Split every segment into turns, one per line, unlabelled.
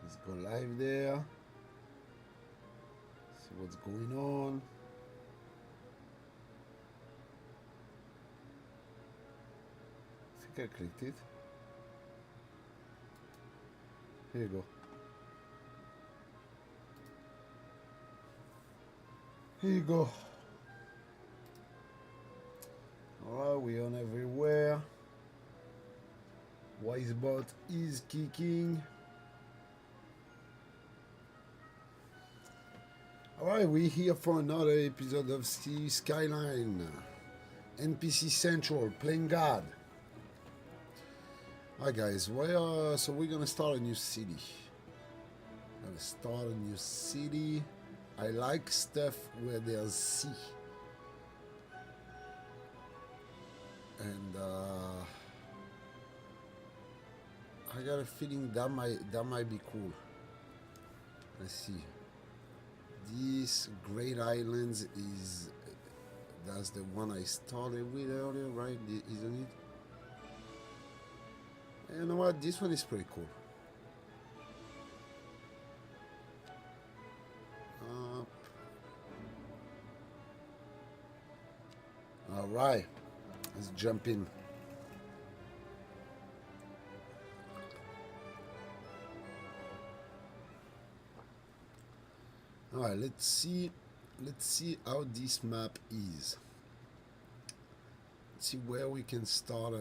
Let's go live there. See what's going on. I think I clicked it. Here you go. Here you go. Alright, we on everywhere. Wisebot is kicking. Alright, we're here for another episode of Skyline. NPC Central, playing God. Alright guys, so we're gonna start a new city. I like stuff where there's sea. And I got a feeling that might be cool. Let's see. This Great Islands that's the one I started with earlier, right? Isn't it? You know what? This one is pretty cool. All right, let's jump in. All right, let's see how this map is. Let's see where we can start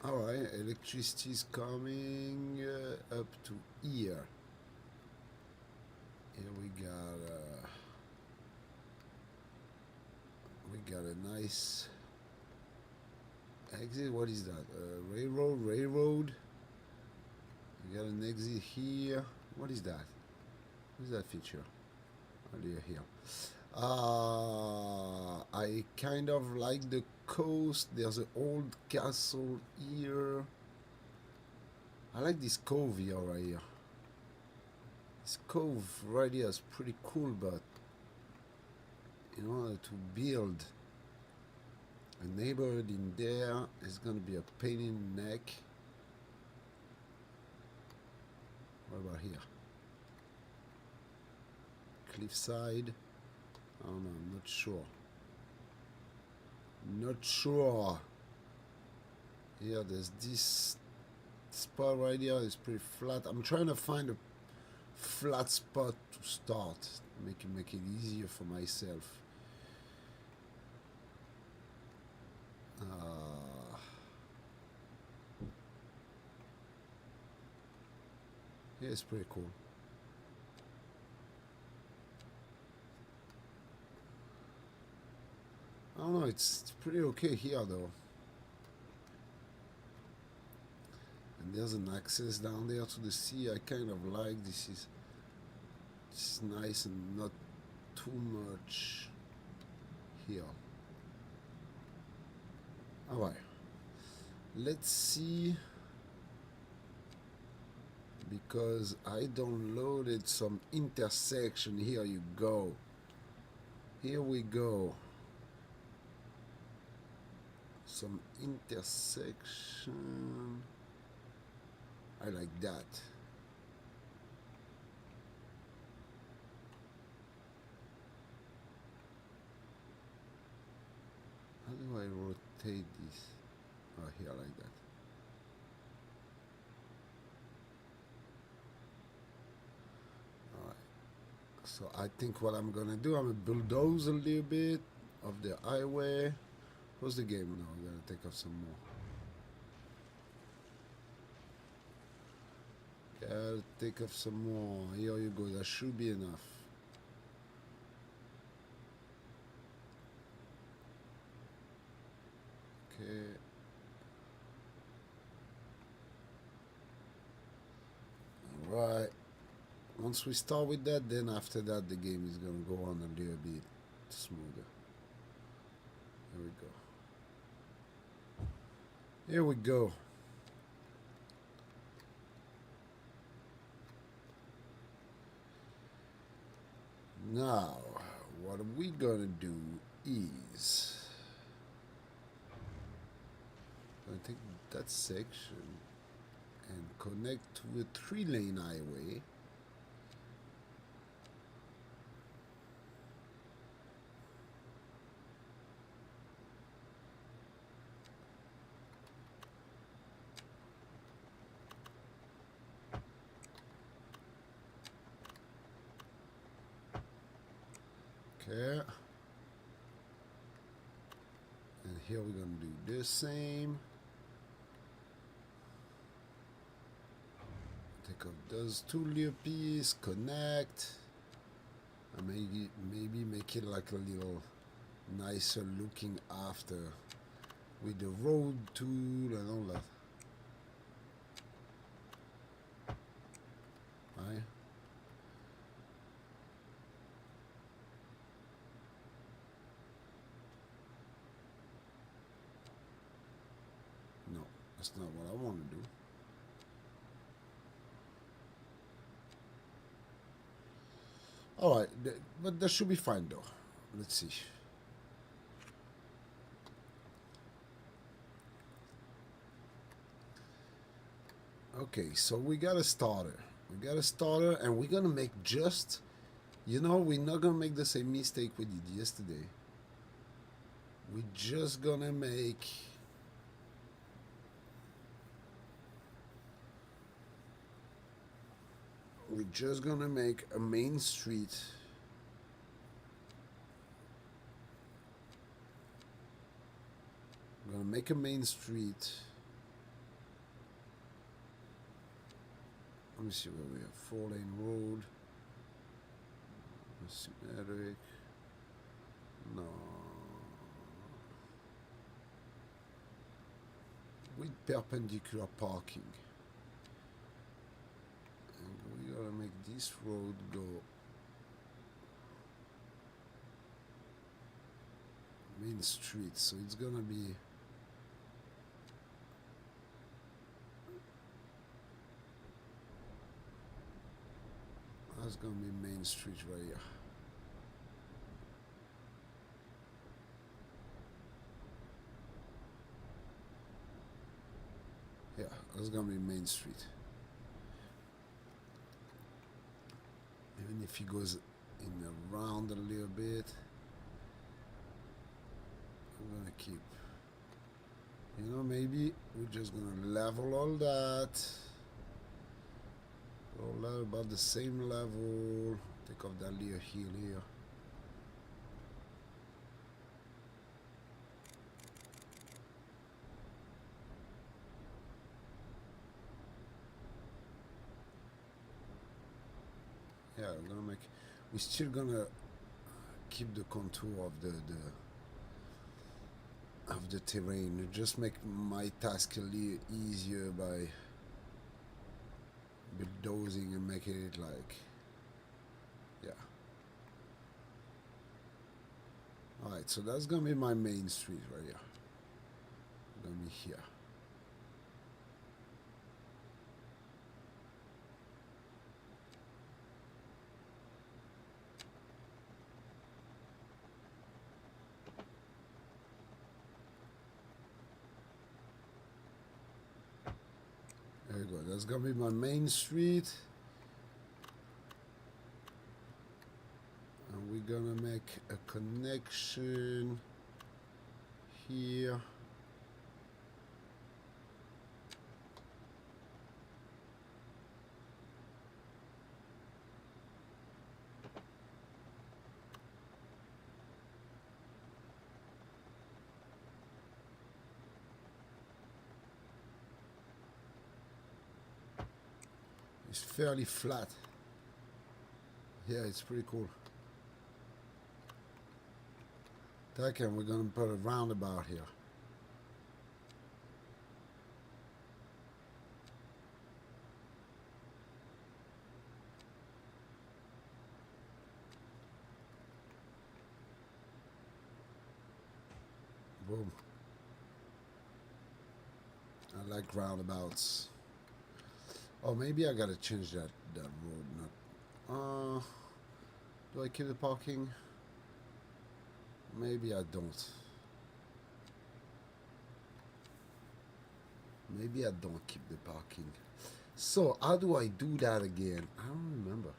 Alright, electricity is coming up to here. Here we got a nice exit. What is that? Railroad. We got an exit here. What is that? What is that feature? Earlier here. I kind of like the coast. There's an old castle here. I like this cove here right here. This cove right here is pretty cool, but in order to build a neighborhood in there is gonna be a pain in the neck. What about here? Cliffside. I don't know, I'm not sure. Not sure. Yeah, there's this spot right here. It's pretty flat. I'm trying to find a flat spot to start. Make it easier for myself. Yeah, it's pretty cool. I don't know, it's pretty okay here though. And there's an access down there to the sea. I kind of like this. It's nice and not too much here. Alright. Let's see. Because I downloaded some intersection. Here you go. Here we go. Some intersection. I like that. How do I rotate this? Oh, here, like that. Alright. So I think what I'm gonna do, I'm gonna bulldoze a little bit of the highway. What's the game now? I gotta take off some more. Gotta take off some more. Here you go. That should be enough. Okay. Alright. Once we start with that, then after that the game is gonna go on a little bit smoother. Here we go. Here we go. Now, what we gonna do is gonna take that section and connect to a 3-lane highway. Okay. And here we're gonna do the same. Take off those two little pieces, connect, and maybe make it like a little nicer looking after with the road tool and all that. Right? No, that's not what I want to do. Alright, but that should be fine though. Let's see. Okay, so we got a starter. We got a starter and we're gonna make just, you know, we're not gonna make the same mistake we did yesterday. We're just gonna make a main street. We're gonna make a main street. Let me see where we have 4-lane road. Symmetric. No. With perpendicular parking. And we gotta make this road go main street, so it's gonna be that's gonna be main street right here. Yeah, that's gonna be main street. Even if he goes in around a little bit, I'm gonna keep, you know, maybe we're just gonna level all that about the same level. Take off that little hill here. Yeah, I'm gonna make, we're still gonna keep the contour of the terrain. Just make my task a little easier by bulldozing and making it like, yeah. Alright, so that's gonna be my main street right here. Gonna be here. There you go. That's gonna be my main street. And we're gonna make a connection here. It's fairly flat. Yeah, it's pretty cool. And we're gonna put a roundabout here. Boom. I like roundabouts. Oh, maybe I gotta change that road. Not. Do I keep the parking? Maybe I don't. Maybe I don't keep the parking. So how do I do that again? I don't remember.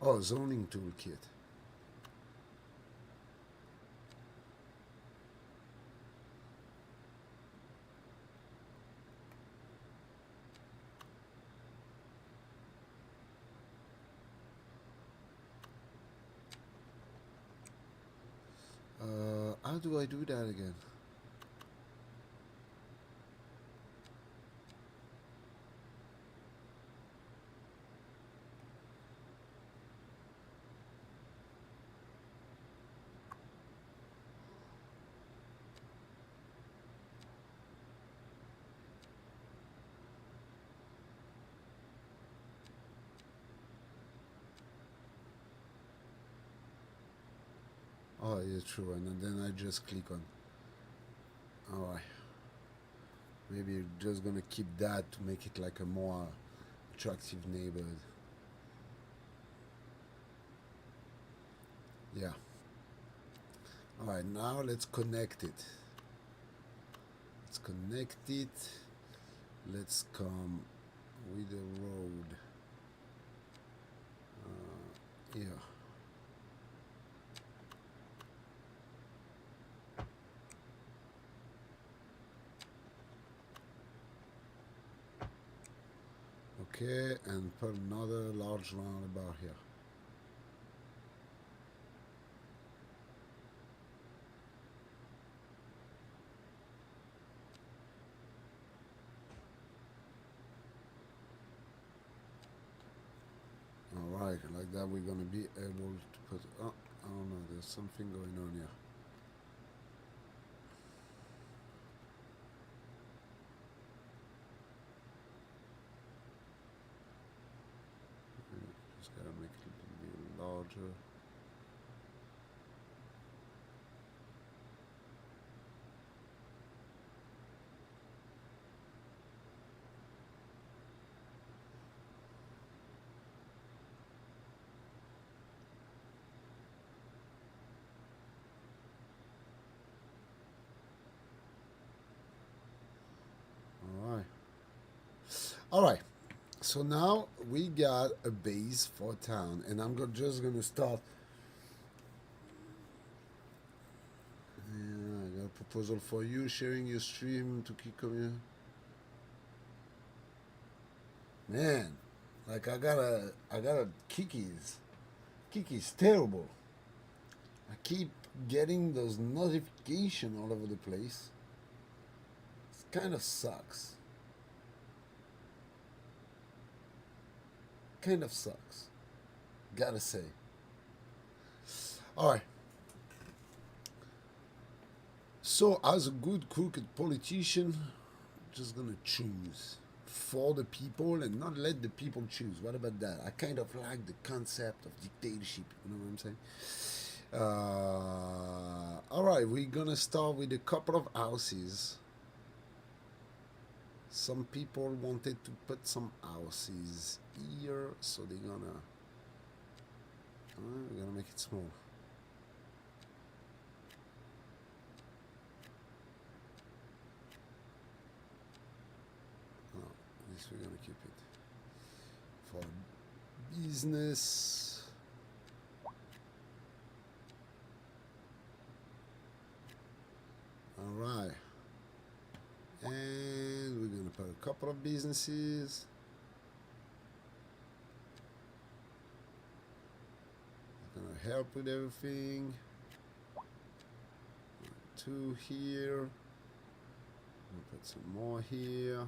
Oh, zoning toolkit. How do I do that again? Oh, yeah, true. And then I just click on. All right. Maybe you're just gonna keep that to make it like a more attractive neighborhood. Yeah. All right. Now let's connect it. Let's connect it. Let's come with the road. Yeah. Okay, and put another large roundabout here. All right, like that we're gonna be able to put. Oh, I don't know. There's something going on here. Just gotta make it a little bit larger. All right. All right. So now we got a base for town, and just gonna start. Yeah, I got a proposal for you. Sharing your stream to keep coming. Man, like I got a Kiki's. Kiki's terrible. I keep getting those notifications all over the place. It kind of sucks. Kind of sucks. Gotta say. All right. So, as a good crooked politician, just gonna choose for the people and not let the people choose. What about that? I kind of like the concept of dictatorship. You know what I'm saying? All right, we're gonna start with a couple of houses. Some people wanted to put some houses here, so they're gonna. We're gonna make it small. Oh, at least we're gonna keep it for business. All right. And we're gonna put a couple of businesses. It's gonna help with everything. 2 here. I'll put some more here.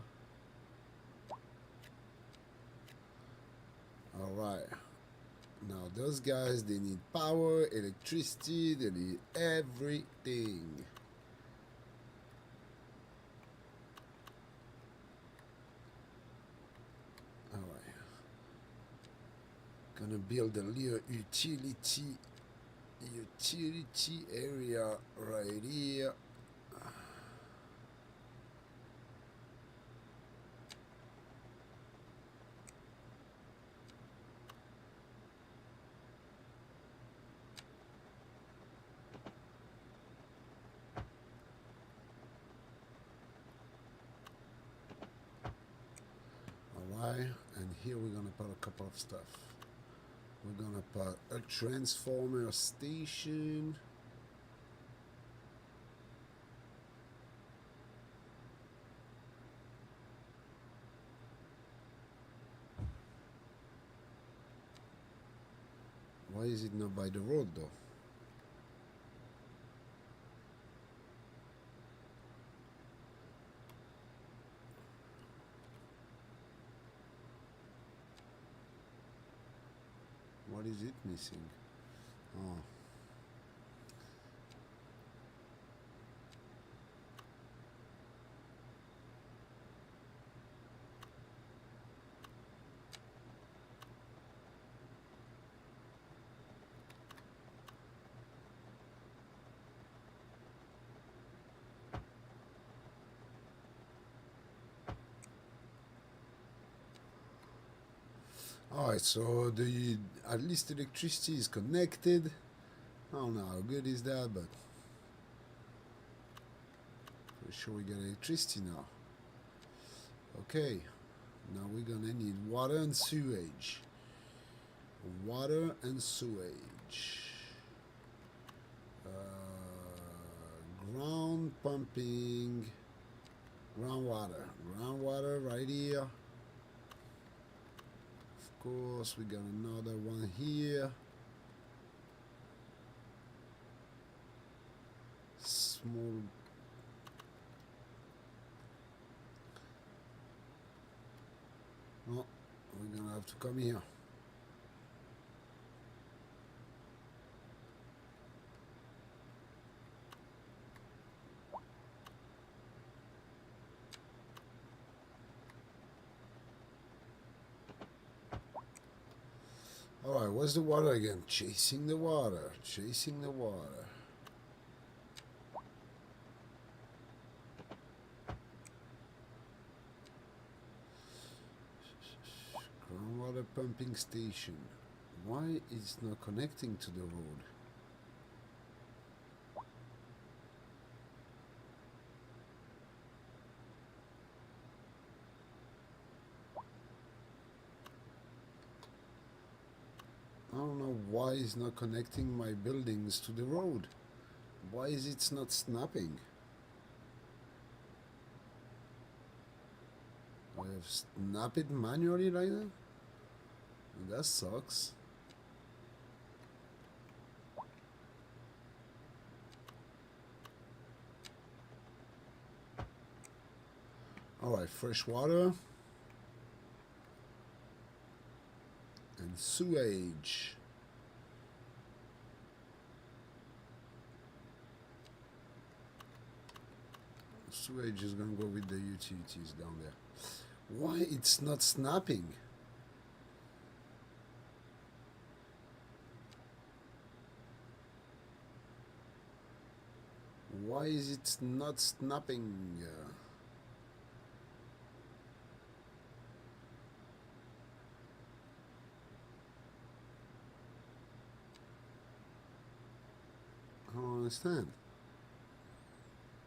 All right. Now those guys, they need power, electricity, they need everything. All right. Gonna build a little utility area right here. here we're gonna put a couple of stuff. We're gonna put a transformer station. Why is it not by the road though? What is it missing? Oh. Alright, so the at least electricity is connected. I don't know how good is that, but for sure we get electricity now. Okay, now we're gonna need water and sewage. Water and sewage. Ground pumping. Groundwater. Groundwater right here. Of course, we got another one here. Small. Oh, we're gonna have to come here. Alright, what's the water again? Chasing the water. Chasing the water. Groundwater pumping station. Why is it not connecting to the road? I don't know why it's not connecting my buildings to the road. Why is it not snapping? I have snapped it manually like that? That sucks. Alright, fresh water. And sewage. Sewage is gonna go with the utilities down there. Why it's not snapping? Why is it not snapping? I don't understand.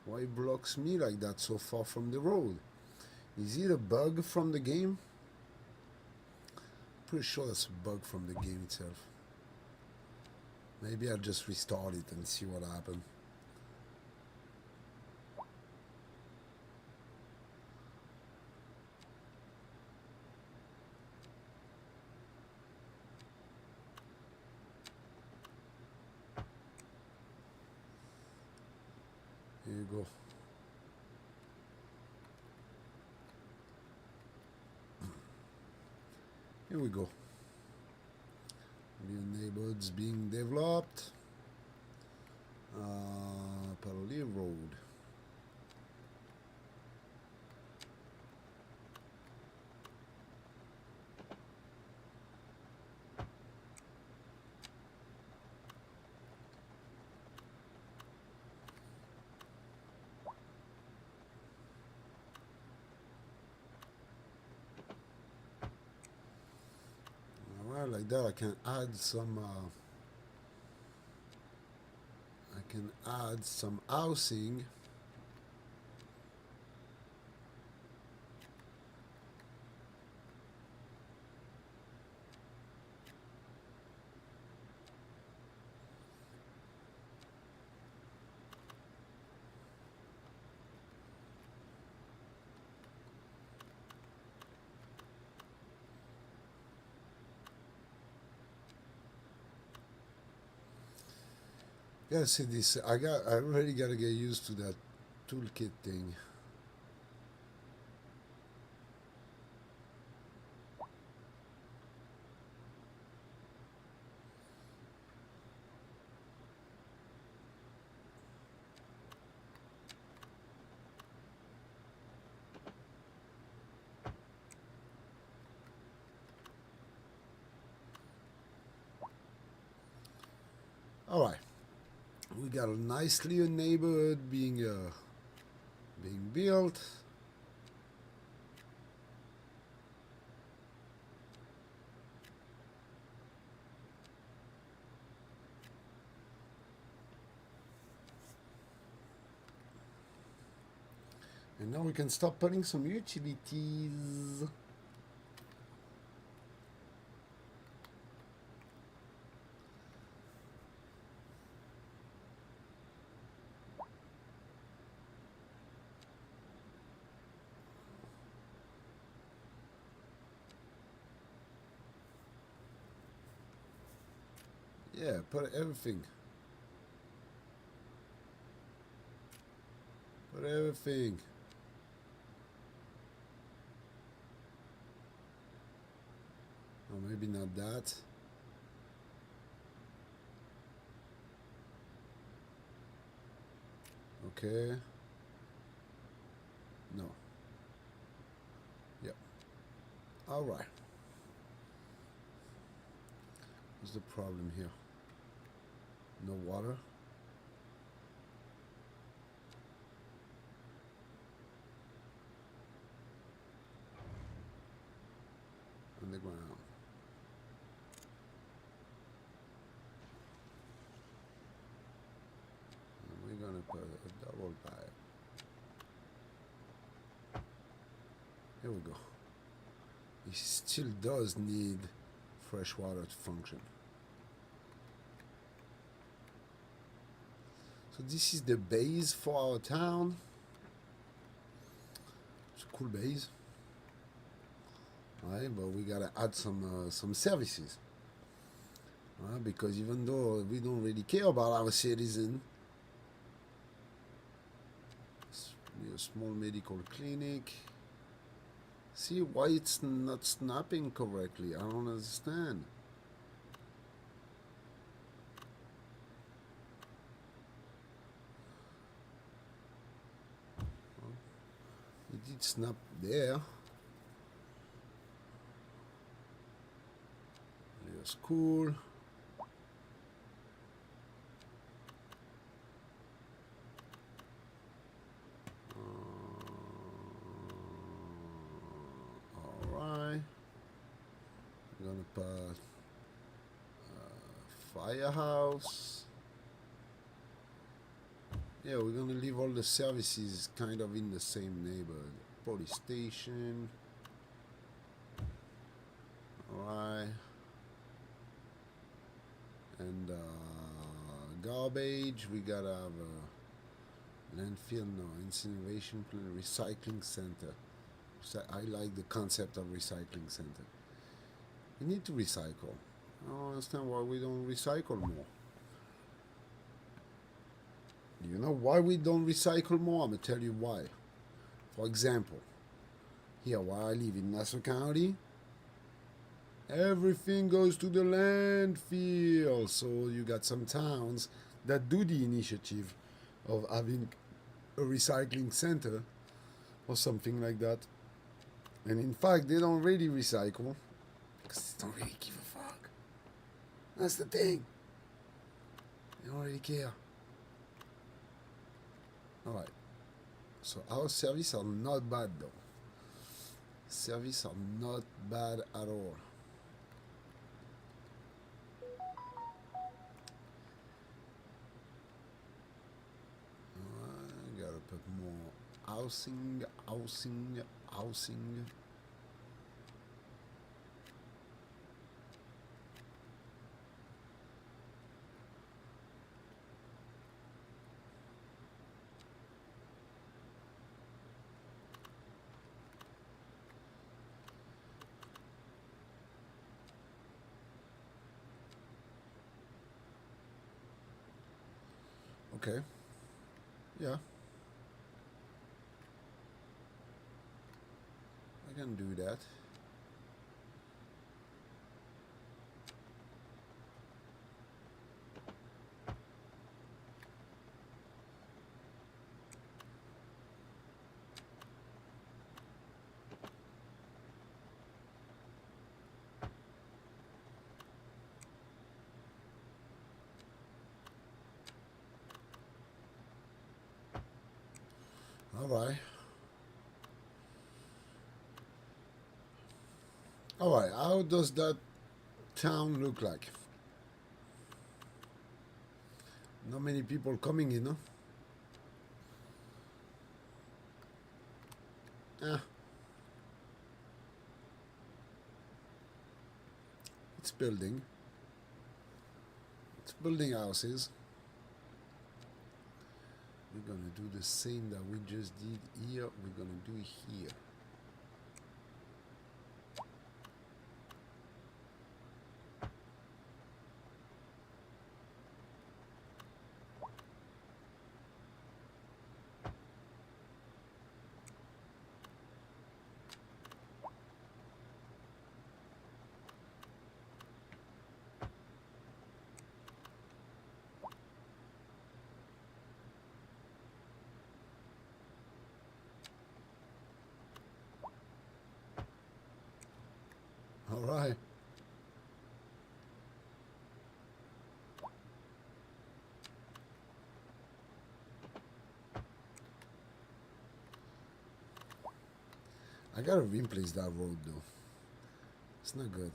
Why it blocks me like that so far from the road? Is it a bug from the game? Pretty sure that's a bug from the game itself. Maybe I'll just restart it and see what happened. Here you go. Here we go. New neighborhoods being developed. Parallel Road. Alright, like that I can add some housing. Yeah, see this. I really gotta get used to that toolkit thing. All right, we got a nicely a neighborhood being built. And now we can start putting some utilities. Yeah, put everything. Put everything. Or maybe not that. Okay. No. Yep. All right. What's the problem here? No water. On the ground. And we're gonna put a double pipe. Here we go. It still does need fresh water to function. So this is the base for our town. It's a cool base. Right, but we gotta add some services. Right, because even though we don't really care about our citizen, a small medical clinic. See why it's not snapping correctly? I don't understand. It did snap there. It's cool. Alright. We're gonna put firehouse. Yeah, we're gonna leave all the services kind of in the same neighborhood. Police station. Alright. And garbage, we gotta have a landfill, no, incineration plant, recycling center. I like the concept of recycling center. We need to recycle. I don't understand why we don't recycle more. Do you know why we don't recycle more? I'm gonna tell you why. For example, here where I live in Nassau County, everything goes to the landfill. So you got some towns that do the initiative of having a recycling center or something like that. And in fact, they don't really recycle because they don't really give a fuck. That's the thing. They don't really care. Alright. So our services are not bad though. Services are not bad at all. Gotta put more housing. Okay. Yeah. I can do that. Alright. Alright, how does that town look like? Not many people coming in, huh? Ah, it's building. It's building houses. We're gonna do the same that we just did here. We're gonna do it here. Alright. I gotta replace that road though. It's not good.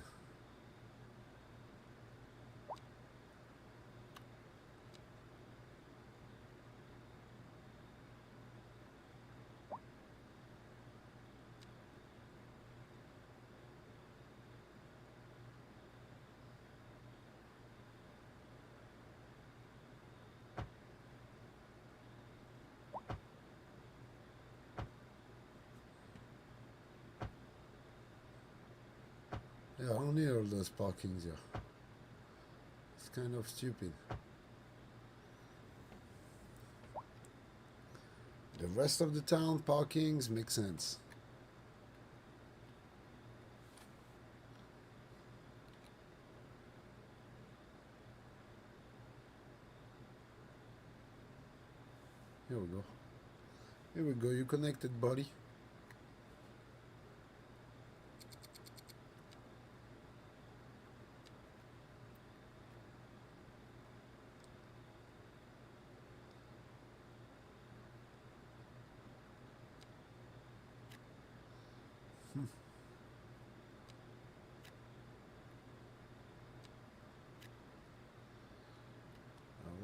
Yeah, I don't need all those parkings here. It's kind of stupid. The rest of the town parkings make sense. Here we go. Here we go. You connected, buddy.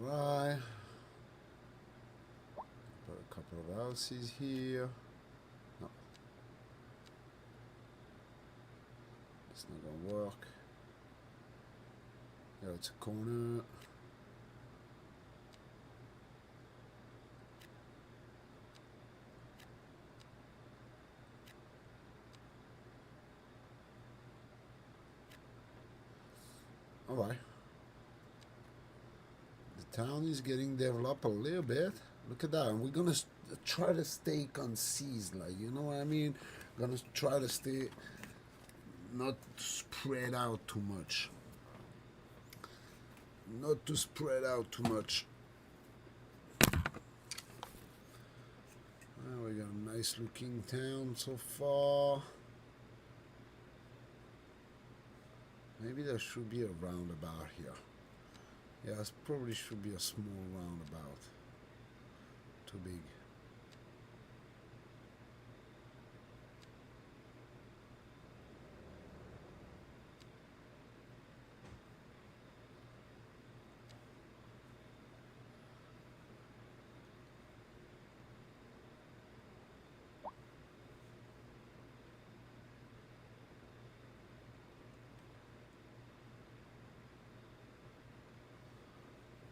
Alright. Put a couple of houses here. No. It's not gonna work. Yeah, it's a corner. Alright. The town is getting developed a little bit. Look at that. And we're gonna try to stay concise, like, you know what I mean? Gonna try to stay not spread out too much. Not to spread out too much. Well, we got a nice looking town so far. Maybe there should be a roundabout here. Yeah, it probably should be a small roundabout. Too big.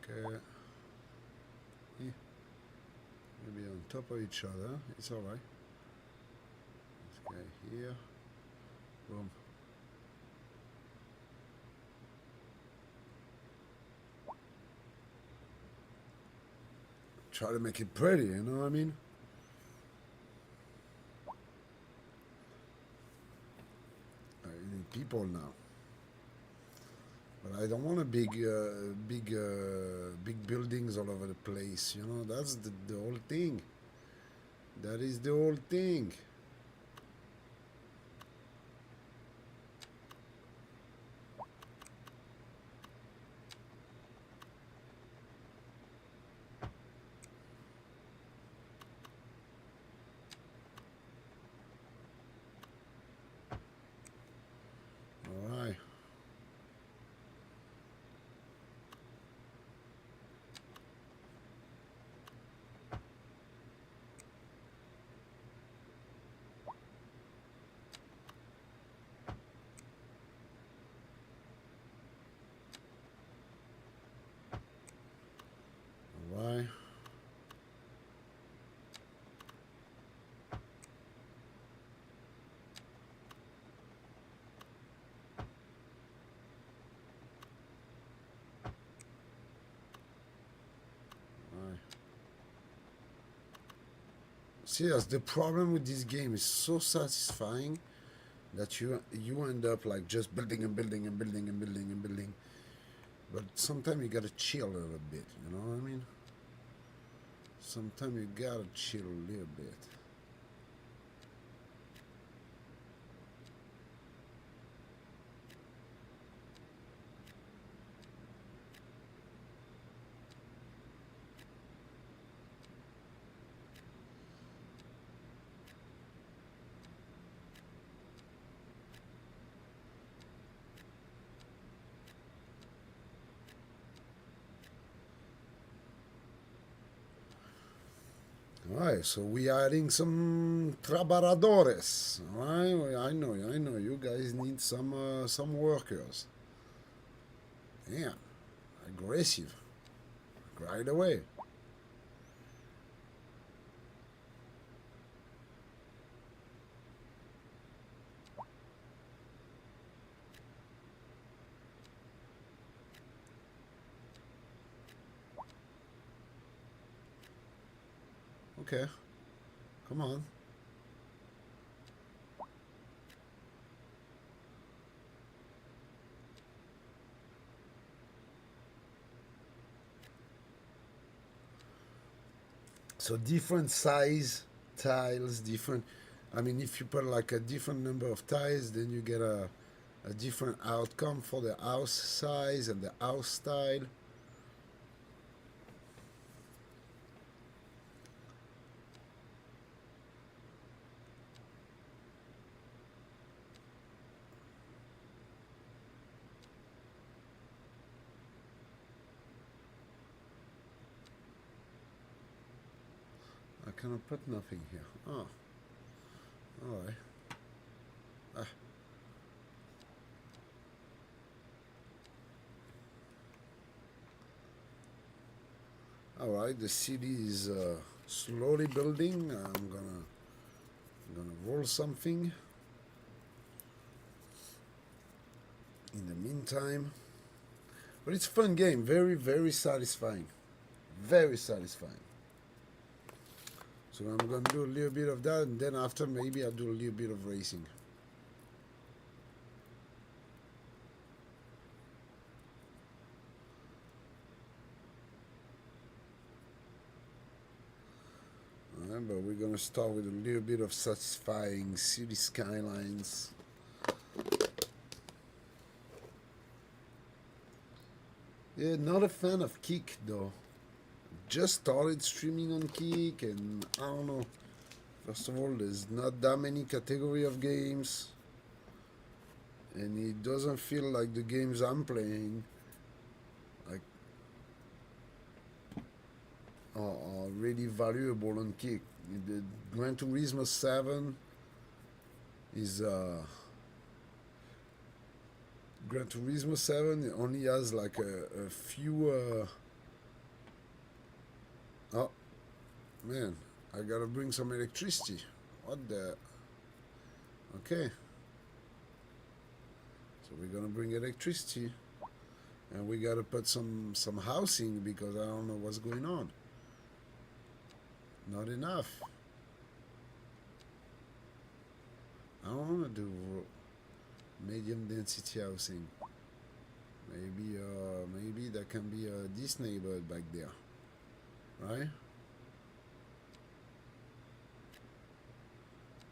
Okay. Yeah. Maybe on top of each other. It's alright. This guy here. Boom. try to make it pretty, you know what I mean? I need people now. But I don't want a big buildings all over the place. You know, that's the whole thing. That is the whole thing. All right. All right. See, that's the problem with this game. It's so satisfying that you end up like just building and building and building and building and building. But sometimes you gotta chill a little bit. You know what I mean? Sometimes you gotta chill a little bit. Alright, so we are adding some trabajadores. Alright, I know, you guys need some workers. Yeah, aggressive, right away. Okay, come on. So different size tiles, different. I mean, if you put like a different number of tiles, then you get a different outcome for the house size and the house style. I cannot put nothing here. Oh, all right. Ah. All right, the city is slowly building. I'm gonna roll something. In the meantime, but it's a fun game. Very, very satisfying. Very satisfying. So I'm gonna do a little bit of that, and then after maybe I'll do a little bit of racing. But we're gonna start with a little bit of satisfying city skylines. Yeah, not a fan of Kick though. Just started streaming on Kick, and I don't know. First of all, there's not that many category of games, and it doesn't feel like the games I'm playing like are really valuable on Kick. The Gran Turismo 7 is Gran Turismo 7 only has like a few. Oh man, I gotta bring some electricity. What the? Okay. So we're gonna bring electricity, and we gotta put some housing because I don't know what's going on. Not enough. I don't want to do medium density housing. Maybe there can be this neighborhood back there, right?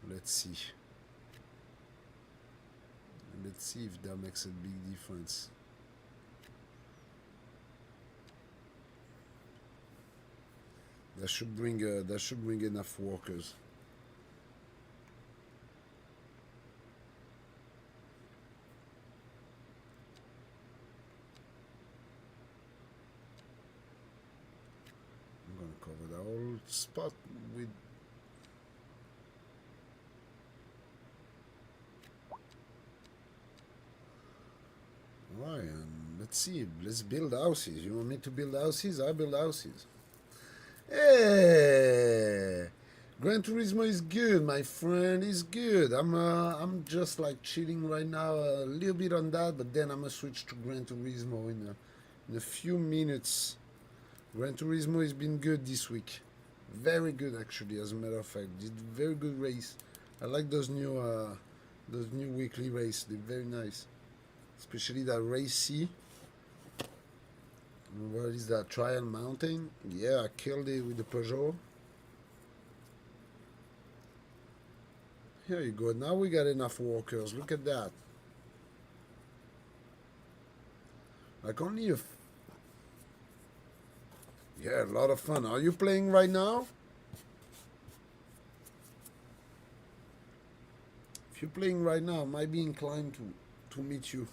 Let's see. Let's see if that makes a big difference. That should bring enough workers. I'm gonna cover the whole spot with. Alright, and let's see. Let's build houses. You want me to build houses? I build houses. Hey, Gran Turismo is good, my friend. It's good. I'm just like chilling right now, a little bit on that, but then I'm gonna switch to Gran Turismo in a few minutes. Gran Turismo has been good this week. Very good, actually. As a matter of fact, did very good race. I like those new weekly race. They're very nice, especially that race C. What is that? Trial Mountain? Yeah, I killed it with the Peugeot. Here you go. Now we got enough workers. Look at that. Like only a. Yeah, a lot of fun. Are you playing right now? If you're playing right now, I might be inclined to meet you.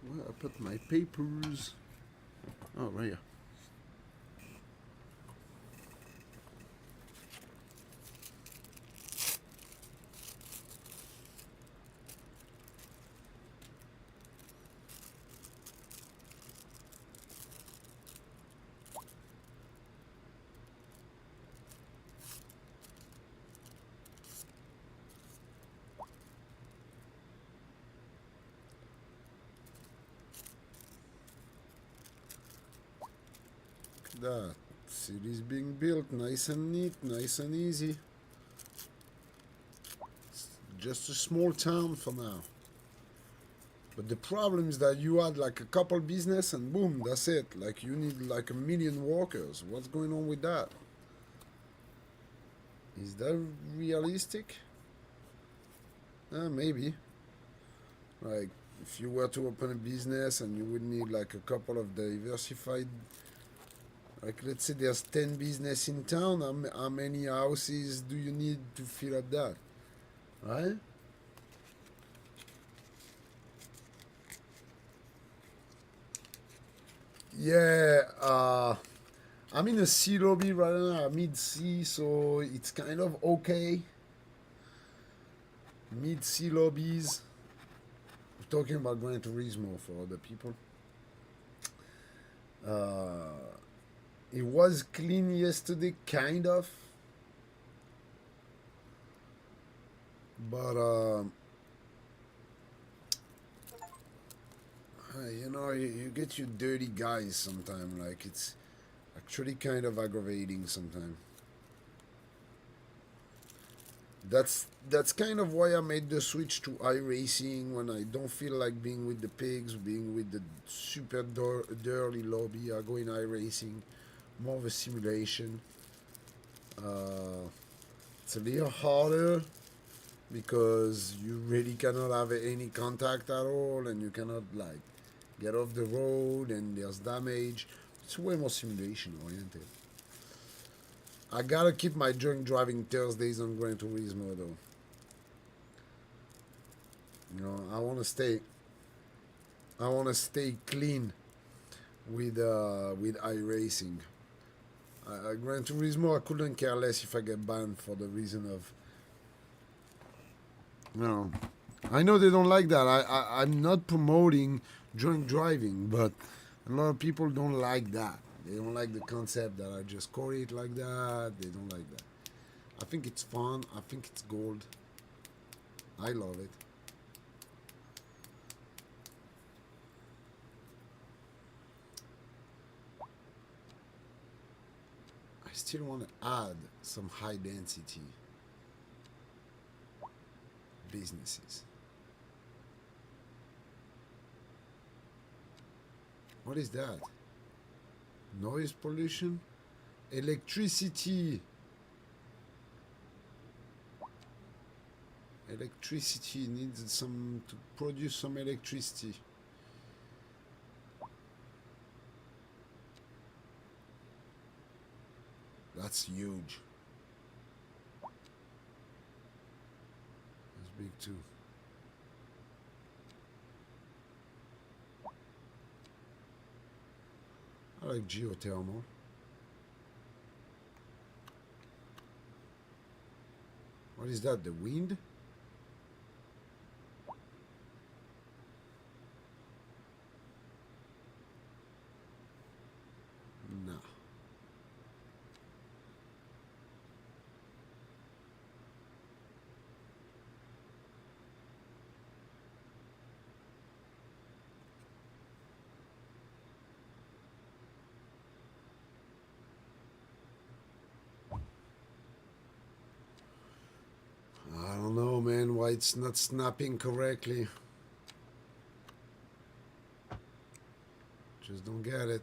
Where I put my papers. Oh, right here. That city's being built nice and neat, nice and easy. It's just a small town for now. But the problem is that you had like a couple business and boom, that's it. Like you need like 1,000,000 workers. What's going on with that? Is that realistic? Maybe. Like if you were to open a business and you would need like a couple of diversified, like let's say there's 10 business in town, how many houses do you need to fill up that, right? Yeah, I'm in a C lobby right now, mid C, so it's kind of okay. Mid C lobbies. We're talking about Gran Turismo for other people. It was clean yesterday, kind of, but you know, you get you dirty guys sometimes. Like it's actually kind of aggravating sometimes. That's kind of why I made the switch to iRacing when I don't feel like being with the pigs, being with the super dirty lobby. I go in iRacing, more of a simulation. It's a little harder because you really cannot have any contact at all, and you cannot like get off the road, and there's damage. It's way more simulation oriented. I gotta keep my drunk driving Thursdays on Gran Turismo though. You know, I wanna stay clean with iRacing. Gran Turismo, I couldn't care less if I get banned for the reason of. No, I know they don't like that. I'm not promoting drunk driving, but a lot of people don't like that. They don't like the concept that I just call it like that. They don't like that. I think it's fun. I think it's gold. I love it. I still want to add some high density businesses. What is that? Noise pollution? Electricity! Electricity needs some to produce some electricity. That's huge. That's big too. I like geothermal. What is that? The wind? No. I don't know, man, why it's not snapping correctly. Just don't get it.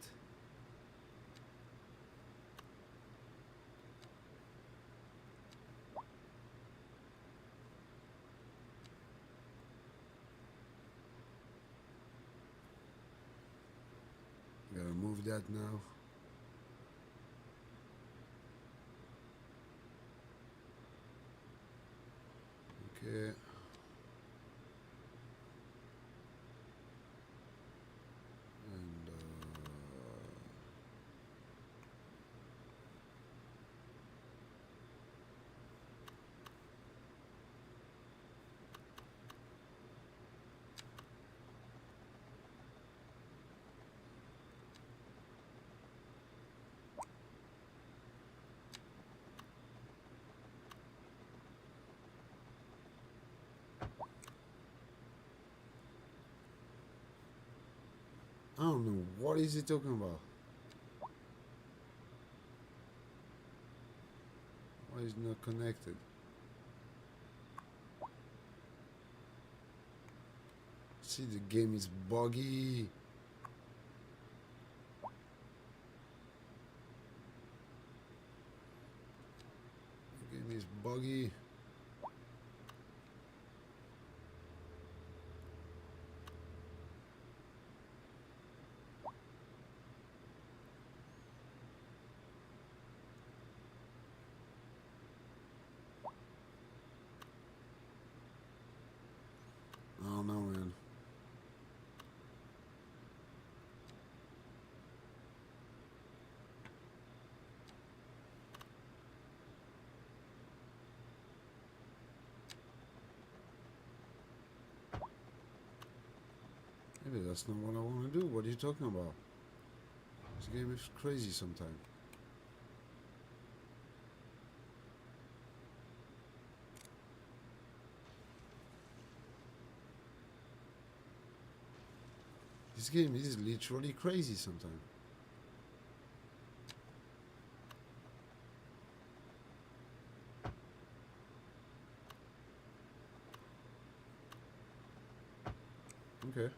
Gotta move that now. Okay. And I don't know, what is he talking about? Why is it not connected? See, the game is buggy. The game is buggy. I don't know, man. Maybe that's not what I want to do. What are you talking about? This game is crazy sometimes. This game is literally crazy sometimes. Okay.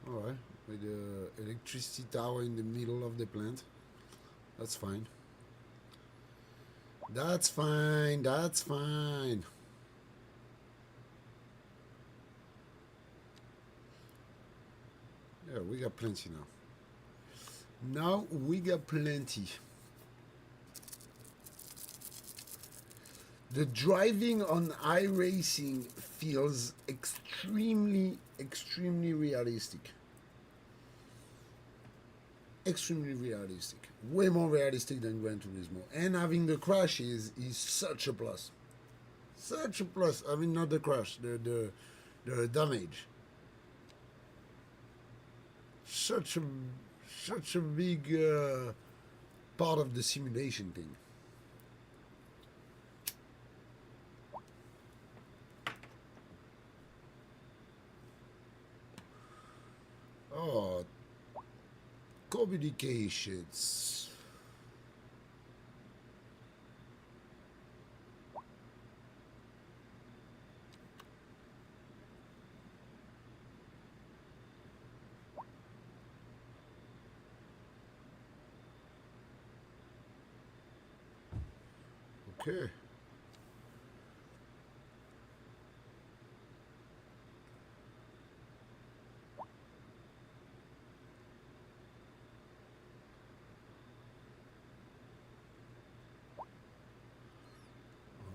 Alright. With the electricity tower in the middle of the plant. That's fine. That's fine. That's fine. Yeah, we got plenty now. Now we got plenty. The driving on iRacing feels extremely realistic. Extremely realistic. Way more realistic than Gran Turismo. And having the crashes is such a plus. Such a plus. I mean, not the crash, the damage. Such a big part of the simulation thing. Oh, Communications. Okay.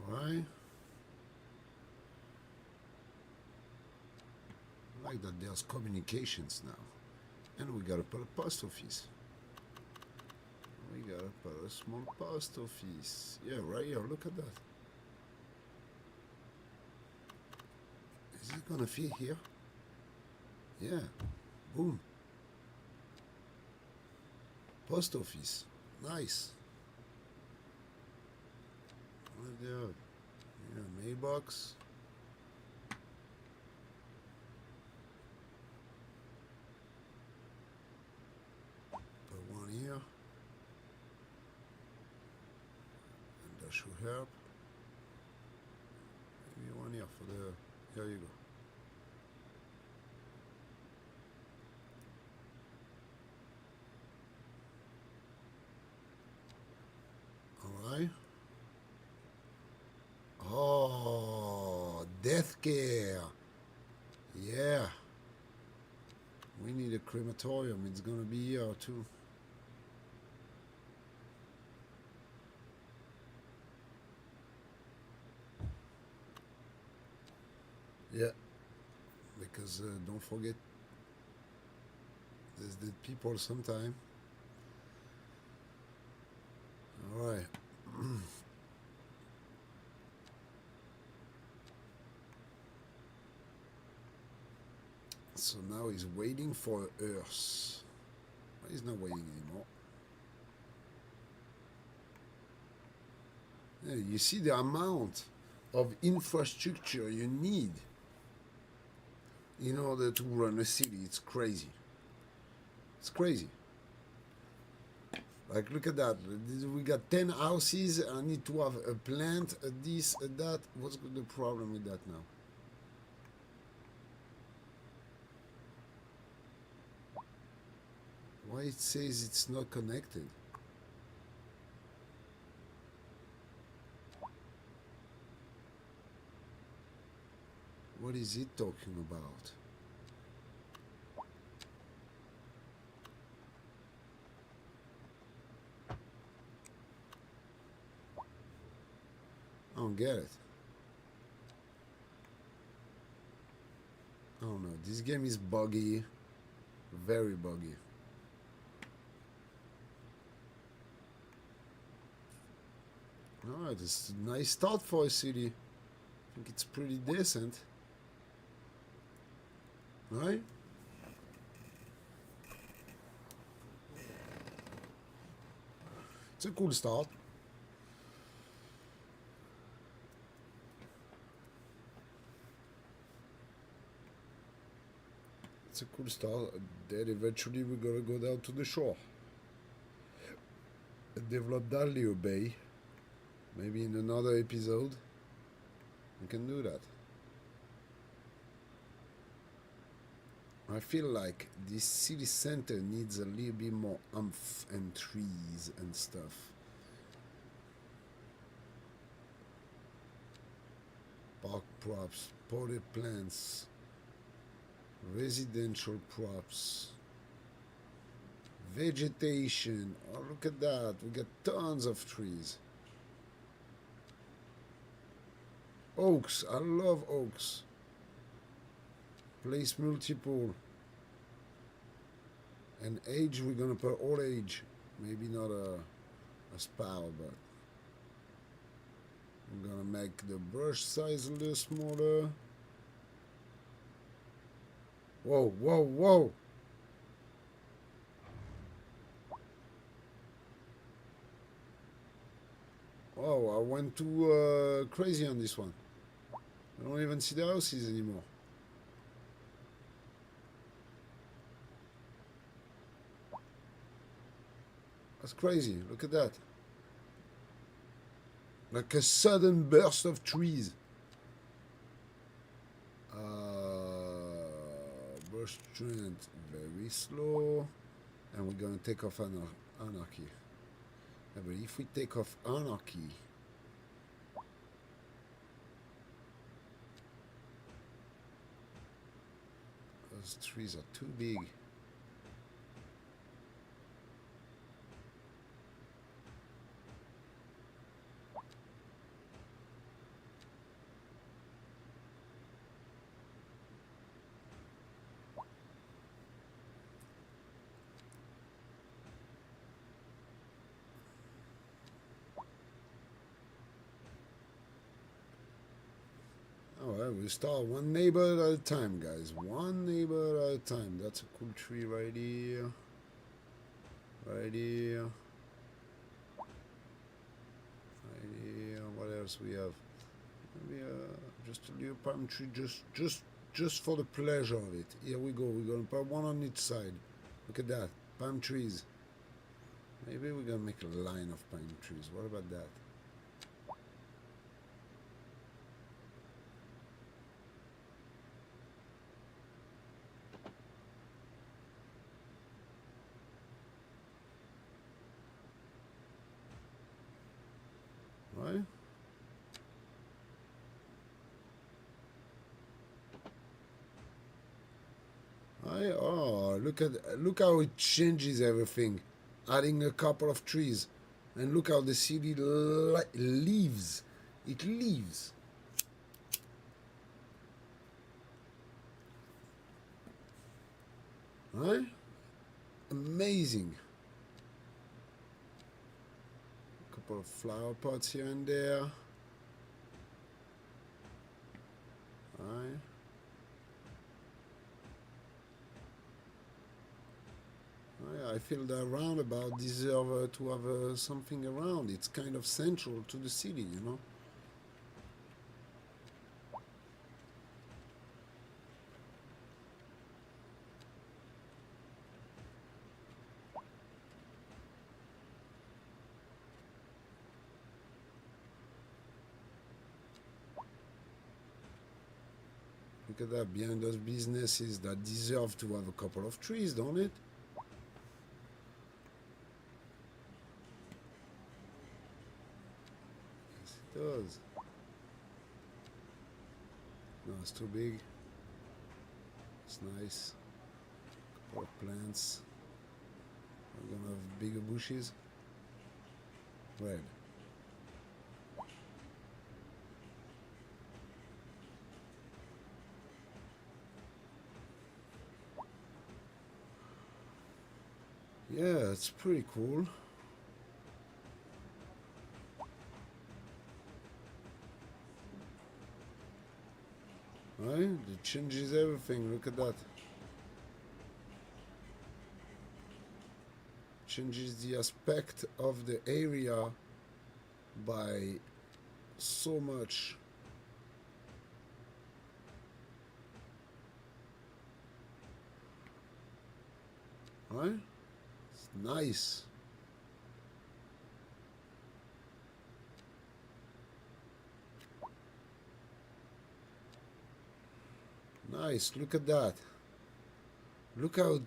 All right. I like that there's communications now. And we gotta put a post office. We gotta put a small post office. Yeah, right here. Look at that. Is it gonna fit here? Yeah. Boom. Post office. Nice. Right there. Yeah, mailbox. Put one here. And that should help. Maybe one here for the. Here you go. Alright. Oh, death care. Yeah. We need a crematorium. It's gonna be here too. Yeah. Because don't forget, there's dead people sometime. Alright. So now he's waiting for Earth. Well, he's not waiting anymore. Yeah, you see the amount of infrastructure you need in order to run a city. It's crazy. It's crazy. Like, look at that. We got 10 houses. I need to have a plant, a this, a that. What's the problem with that now? Why it says it's not connected? What is it talking about? I don't get it. I don't know. This game is buggy. Very buggy. Alright, it's a nice start for a city. I think it's pretty decent. Right? It's a cool start. It's a cool start. Then eventually we're gonna go down to the shore and develop that little bay. Maybe in another episode we can do that. I feel like this city center needs a little bit more oomph and trees and stuff. Park props, potted plants, residential props, vegetation. Oh, look at that. We got tons of trees. Oaks. I love oaks. Place multiple. And age, we're gonna put all age. Maybe not a spell, but I'm gonna make the brush size a little smaller. Whoa, whoa, whoa! Oh, I went too crazy on this one. I don't even see the houses anymore. That's crazy. Look at that. Like a sudden burst of trees. Burst strength very slow. And we're gonna take off anarchy. Yeah, but if we take off anarchy, those trees are too big. Alright, we start one neighbor at a time, guys. One neighbor at a time. That's a cool tree right here. Right here. Right here. What else we have? Maybe just a little palm tree, just for the pleasure of it. Here we go. We're gonna put one on each side. Look at that. Palm trees. Maybe we're gonna make a line of palm trees. What about that? Right? Oh, look how it changes everything. Adding a couple of trees, and look how the city leaves. It leaves. Right? Amazing. A couple of flower pots here and there. Right? I feel the roundabout deserve to have something around. It's kind of central to the city, you know. Look at that, behind those businesses that deserve to have a couple of trees, don't it? Yes, it does. No, it's too big. It's nice. Couple of plants. We're gonna have bigger bushes. Red. Yeah, it's pretty cool. Right? It changes everything. Look at that. Changes the aspect of the area by so much. Right? It's nice. Nice. Look at that. Look how,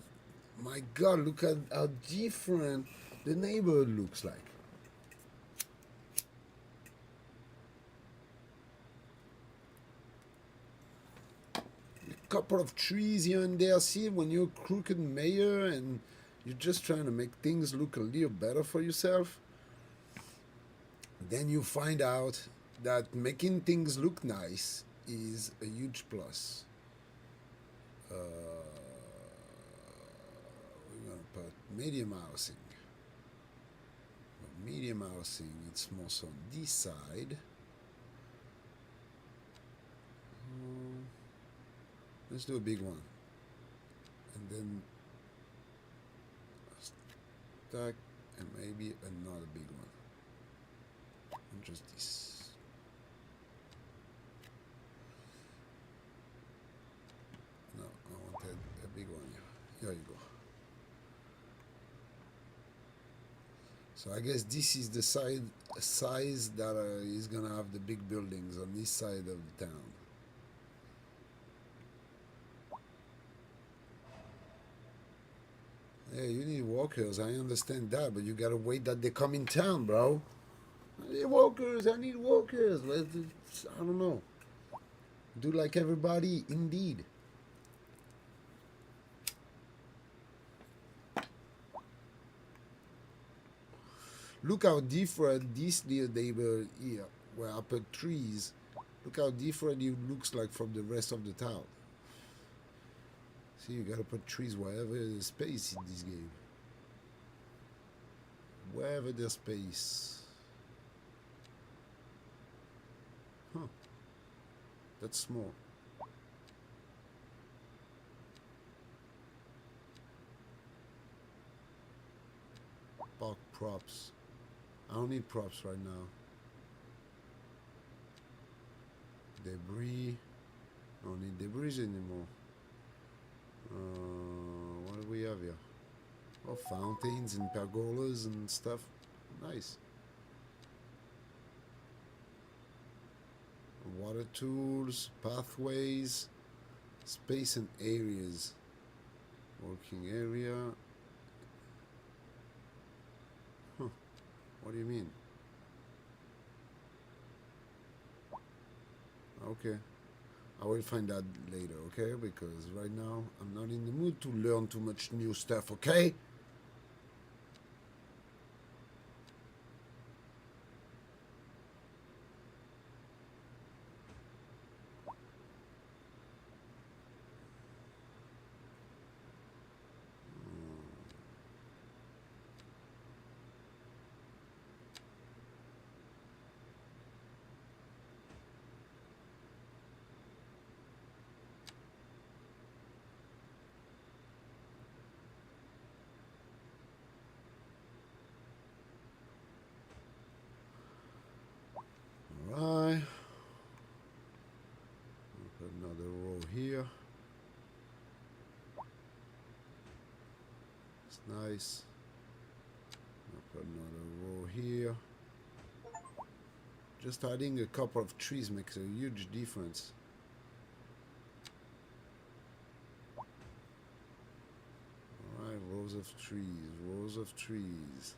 my God, look at how different the neighborhood looks like. A couple of trees here and there. See, when you're a crooked mayor and you're just trying to make things look a little better for yourself, then you find out that making things look nice is a huge plus. We're gonna put medium housing. Medium housing, it's more so on this side. Let's do a big one, and then a stack, and maybe another big one, and just this. No, I wanted a big one here. Here you go. So I guess this is the size that is gonna have the big buildings on this side of the town. Hey, you need walkers. I understand that, but you gotta wait that they come in town, bro. I need walkers. I need walkers. I don't know. Do like everybody, indeed. Look how different this little neighborhood here, where I put trees. Look how different it looks like from the rest of the town. See, you gotta put trees wherever there's space in this game. Wherever there's space. Huh. That's small. Park props. I don't need props right now. Debris. I don't need debris anymore. What do we have here? Oh, fountains and pergolas and stuff. Nice. Water tools, pathways, space and areas. Working area. Huh. What do you mean? Okay. I will find out later, okay? Because right now I'm not in the mood to learn too much new stuff, okay? Alright. Put another row here. It's nice. I'll put another row here. Just adding a couple of trees makes a huge difference. Alright, rows of trees, rows of trees.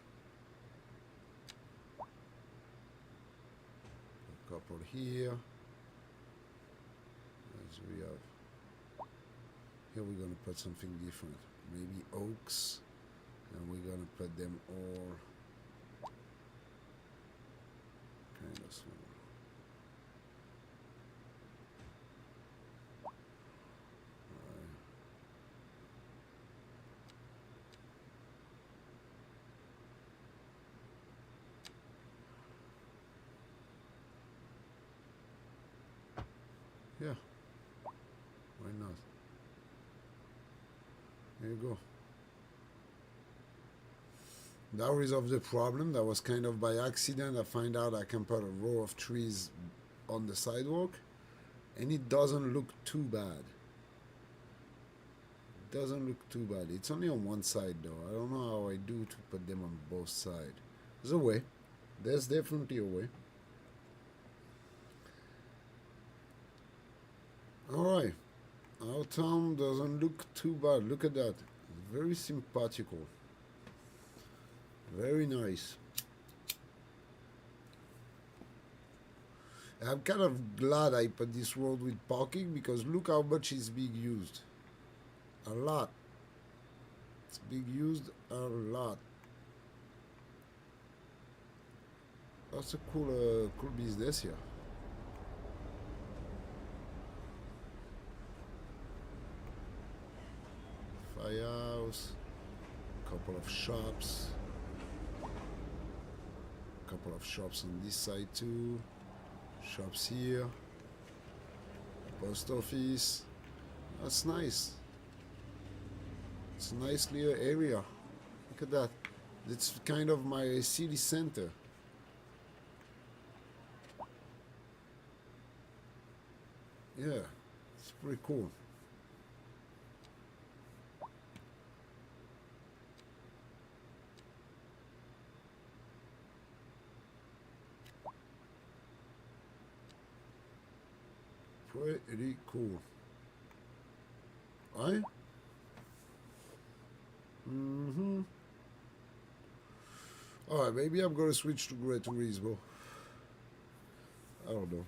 A couple here. As we have. Here we're gonna put something different. Maybe oaks. And we're gonna put them all kind of small. Yeah, why not? There you go. That resolved the problem. That was kind of by accident. I find out I can put a row of trees on the sidewalk, and it doesn't look too bad. It doesn't look too bad. It's only on one side though. I don't know how I do to put them on both sides. There's a way. There's definitely a way. Alright. Our town doesn't look too bad. Look at that. Very sympathical. Very nice. I'm kind of glad I put this road with parking because look how much is being used. A lot. It's being used a lot. That's a cool business here. Firehouse. Couple of shops. Couple of shops on this side too. Shops here. Post office. That's nice. It's a nice little area. Look at that. It's kind of my city center. Yeah, it's pretty cool. Pretty cool. Right? Mm-hmm. Alright, maybe I'm gonna switch to Gran Turismo. I don't know.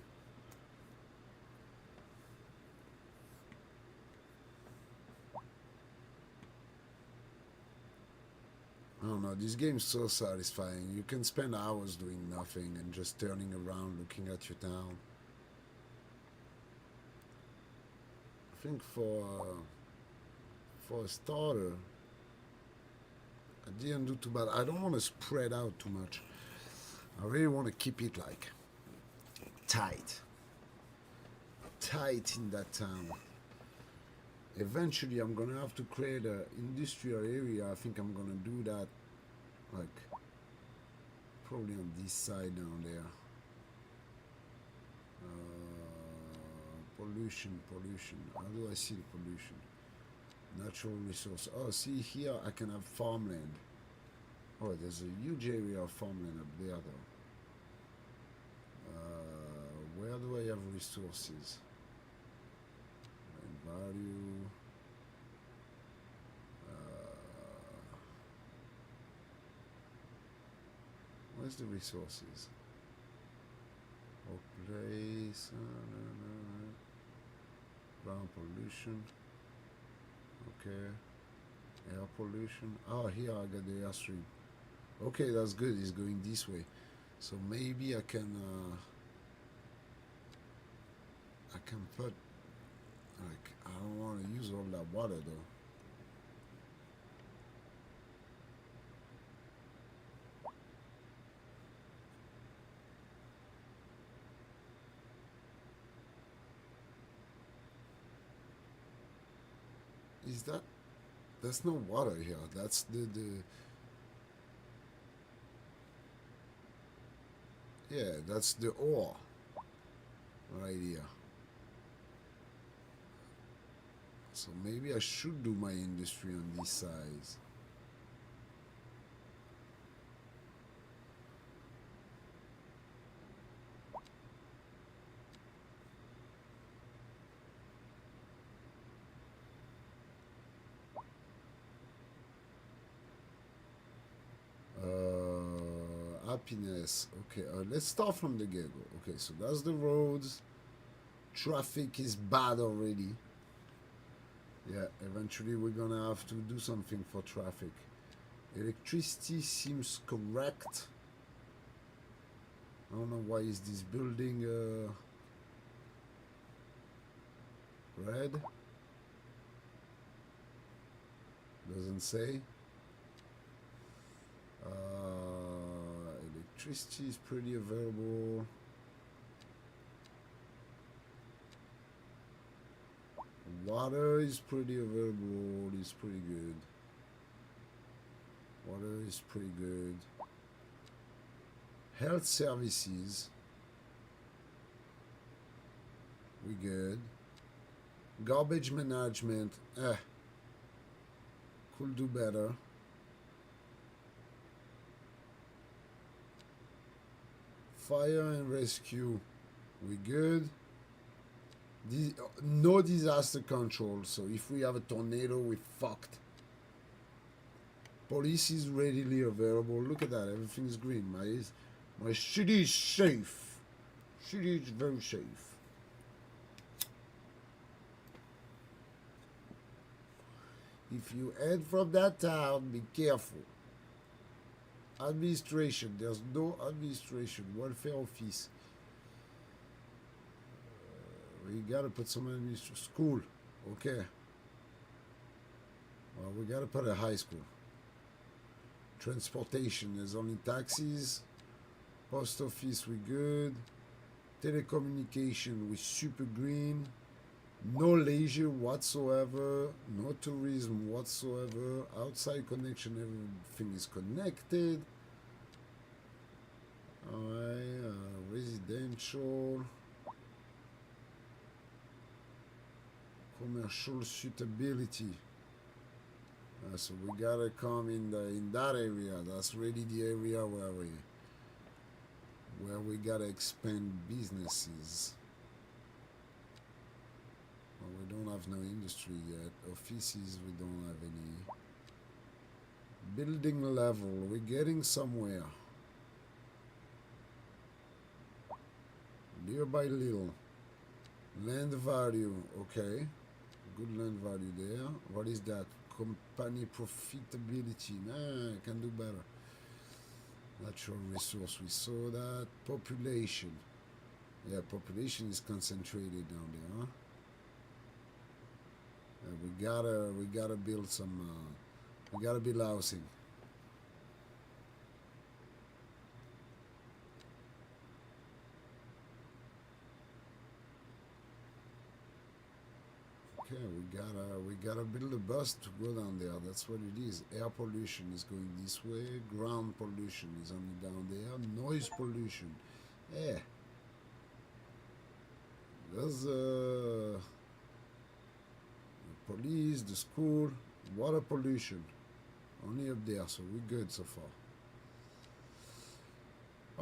I don't know. This game's so satisfying. You can spend hours doing nothing and just turning around looking at your town. I think for a starter, I didn't do too bad. I don't want to spread out too much. I really want to keep it like tight. Tight in that town. Eventually I'm gonna have to create an industrial area. I think I'm gonna do that like probably on this side down there. Pollution. How do I see the pollution? Natural resource. Oh, see here I can have farmland. Oh, there's a huge area of farmland up there though. Where do I have resources? Value. Where's the resources? Or place. Ground pollution. Okay. Air pollution. Oh, here I got the airstream. Okay, that's good. It's going this way. So maybe I can put like I don't want to use all that water though. Is that? That's no water here. That's the yeah. That's the ore right here. So maybe I should do my industry on this size. Happiness. Okay, let's start from the get-go. Okay, so that's the roads. Traffic is bad already. Yeah, eventually we're gonna have to do something for traffic. Electricity seems correct. I don't know why is this building red. Doesn't say. Electricity is pretty available. Water is pretty available. It's pretty good. Water is pretty good. Health services. We good. Garbage management. Could do better. Fire and rescue. We good. No disaster control. So if we have a tornado, we fucked. Police is readily available. Look at that. Everything is green. My city is safe. City is very safe. If you head from that town, be careful. Administration. There's no administration. Welfare office. We gotta put some administration. School. Okay. Well, we gotta put a high school. Transportation. There's only taxis. Post office. We good. Telecommunication. We super green. No leisure whatsoever, no tourism whatsoever, outside connection, everything is connected. Alright, residential, commercial suitability. So we gotta come in that area. That's really the area where we gotta expand businesses. Well, we don't have no industry yet. Offices, we don't have any. Building level, we're getting somewhere. Little by little. Land value, okay. Good land value there. What is that? Company profitability. Nah, I can do better. Natural resource, we saw that. Population. Yeah, population is concentrated down there, huh? We gotta build some. We gotta build housing. Okay, we gotta build a bus to go down there. That's what it is. Air pollution is going this way. Ground pollution is only down there. Noise pollution. Yeah. There's the police, the school, water pollution. Only up there, so we're good so far.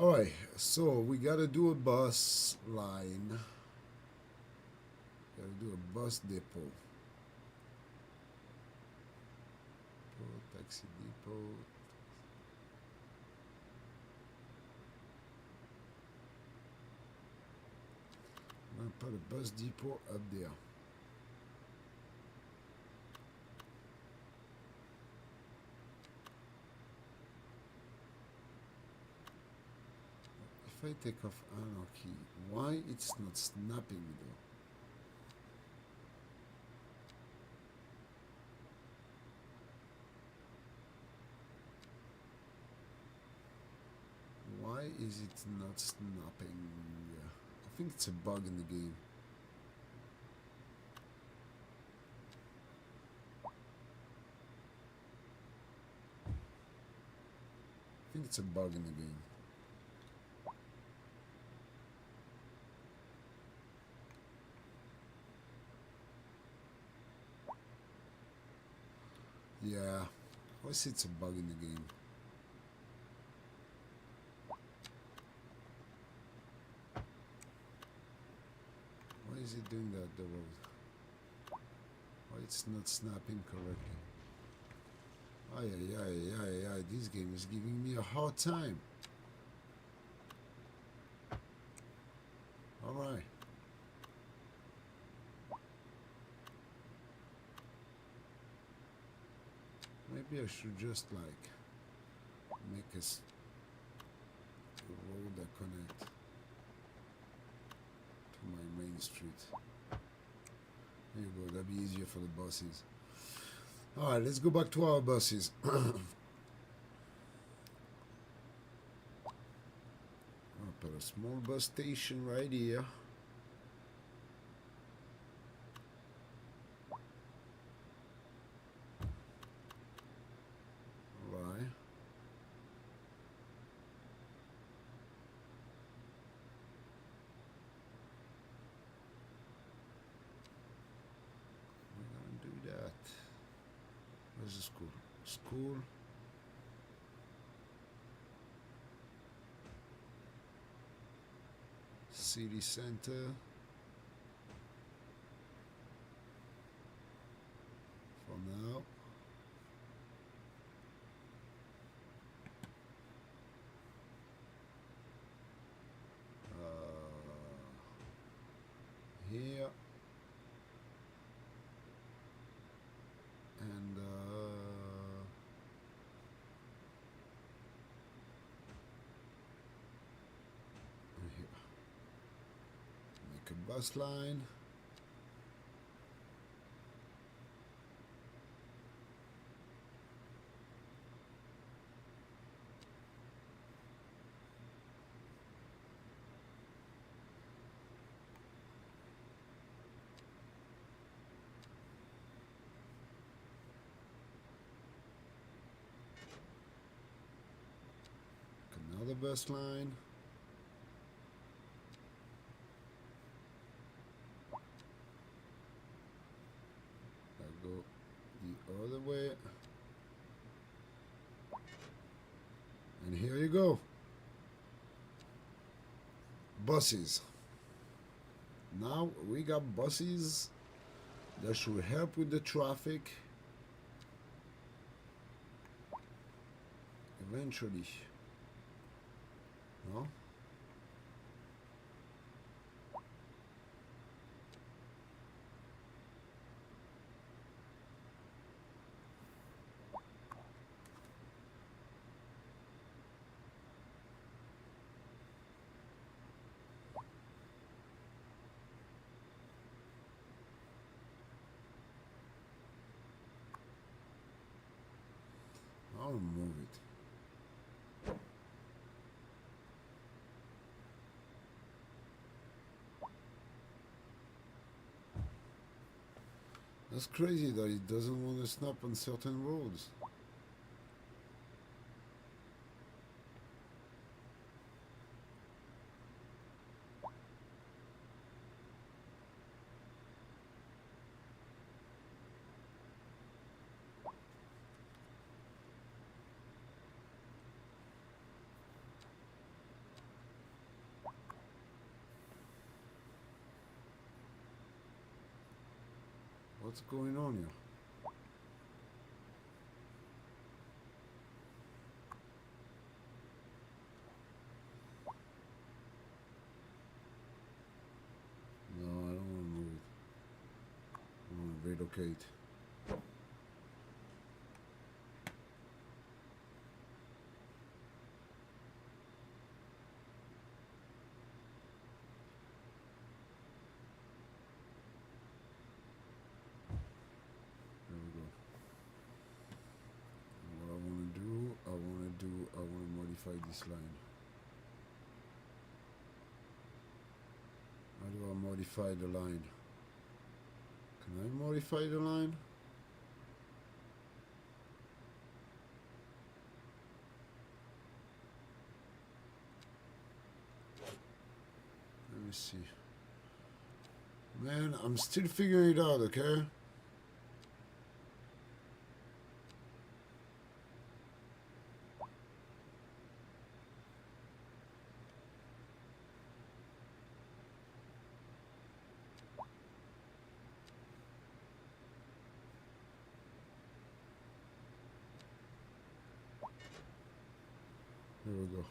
Alright, so we gotta do a bus line. Gotta do a bus depot. Taxi depot. I'm gonna put a bus depot up there. If I take off anarchy, why it's not snapping though? Why is it not snapping? I think it's a bug in the game. I think it's a bug in the game. Yeah, I always say it's a bug in the game. Why is it doing that, the road? Why it's not snapping correctly? Ay, this game is giving me a hard time. Alright. Maybe I should just like make a road that connect to my main street. There you go, that'd be easier for the buses. Alright, let's go back to our buses. I'll put a small bus station right here. Alright. We're gonna do that. Where's the school? School. City center. For now. Here. And here. Make a bus line. Another bus line. I go the other way. And here you go. Buses. Now we got buses That should help with the traffic. Eventually. No? I'll move it. That's crazy that it doesn't want to snap on certain roads. What's going on here? No, I don't want to move it. I want to relocate. There we go. What I want to do, I want to modify this line. How do I modify the line? Can I modify the line? Let me see. Man, I'm still figuring it out, okay? There we go.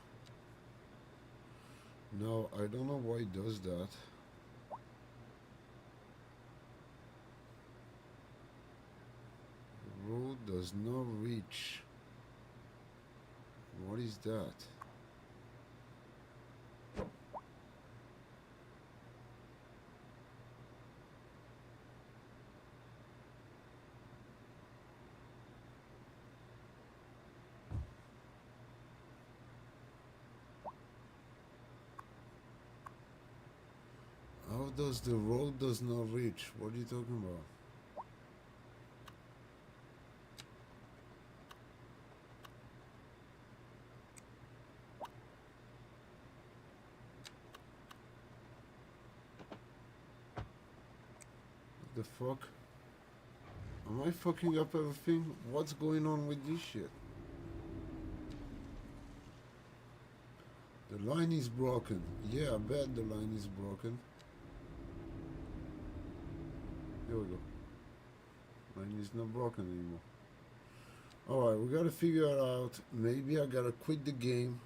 Now, I don't know why it does that. The road does not reach. What is that? How does the road does not reach? What are you talking about? What the fuck? Am I fucking up everything? What's going on with this shit? The line is broken. Yeah, I bet the line is broken. Here we go. Line is not broken anymore. Alright, we gotta figure it out. Maybe I gotta quit the game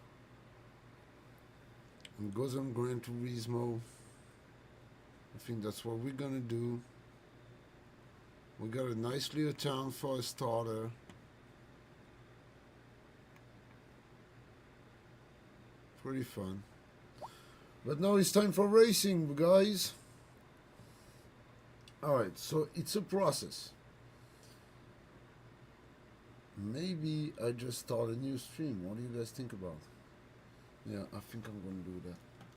and go some Gran Turismo. I think that's what we're gonna do. We got a nice little town for a starter. Pretty fun. But now it's time for racing, guys. Alright, so it's a process. Maybe I just start a new stream. What do you guys think about? Yeah, I think I'm gonna do that.